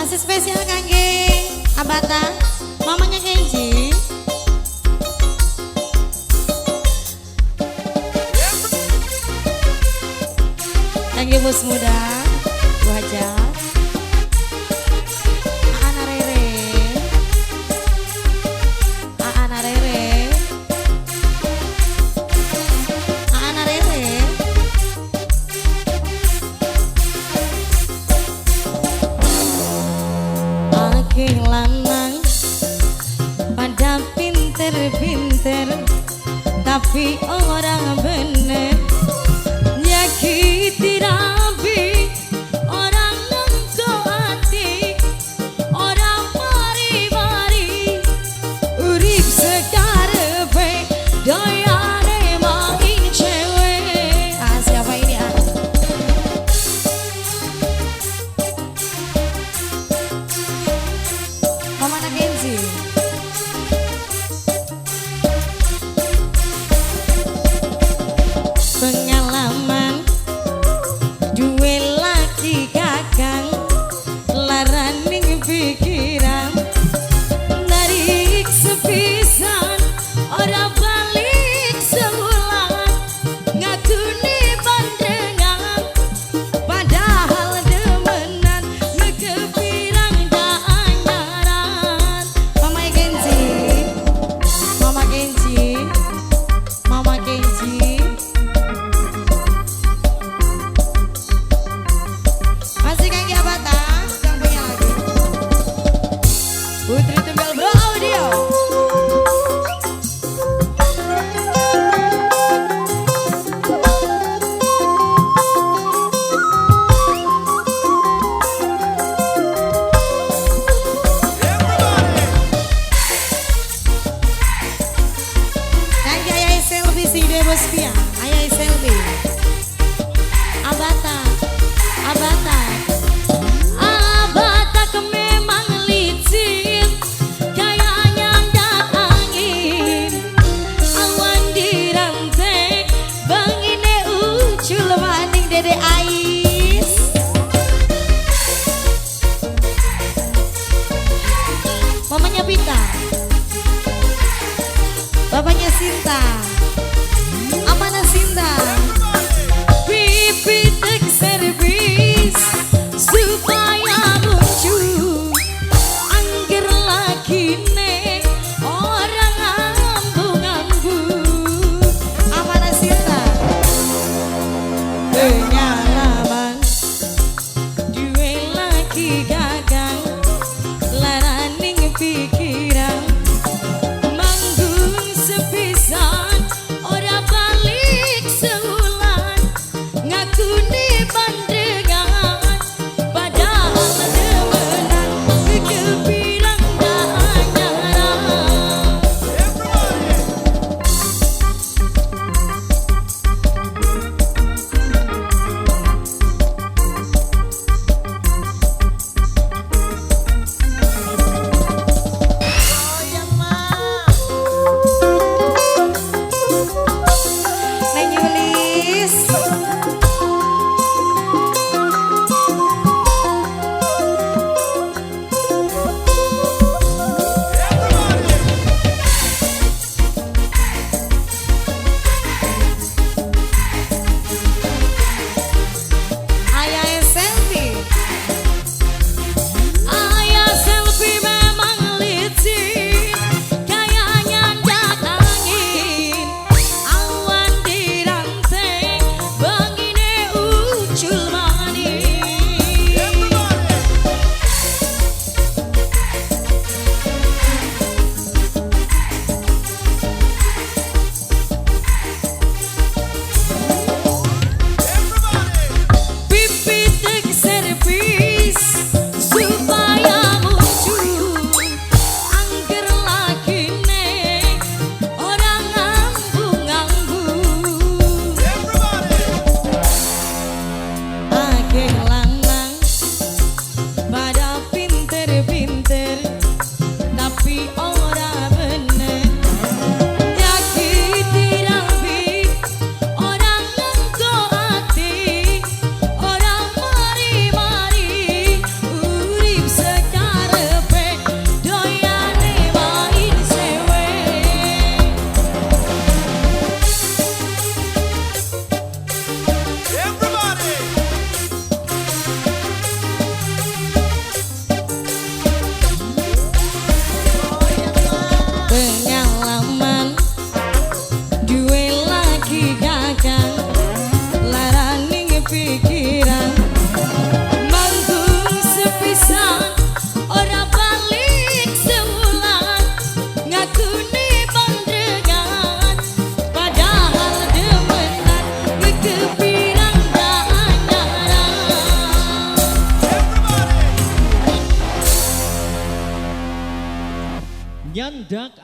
Masih spesial kangge Abata, mamanya Kenji. Kangge bos muda, Bu Haja. Aana Rere, Aana Rere, Aana Rere. Akeh lanang pada pinter-pinter tapi orang bener nyakiti rabi orang nengko hati orang mari-mari urip sekarepe doyane main cewek. Siapa ini Mama Kenzi. Pengalaman duwe laki kakang laraning pikiran narik sepisan ora balik seulang ngakuni pandangan padahal demenan nekepirang daanyaran. Mama Kenzi, Mama Kenzi, Mama Kenzi. Masih Kangge Abata, yang punya lagi Putri Tunggal Bro Audio. Kangge Ayai Selvi si Debos Pia, Ayai Selvi Abata, Abata, Abata ke memang licin kayaknya ndak angin awan dirantai bangine ucul maning dede ais. Mamanya Pita, bapaknya Sinta, Amana Sinta. Ajak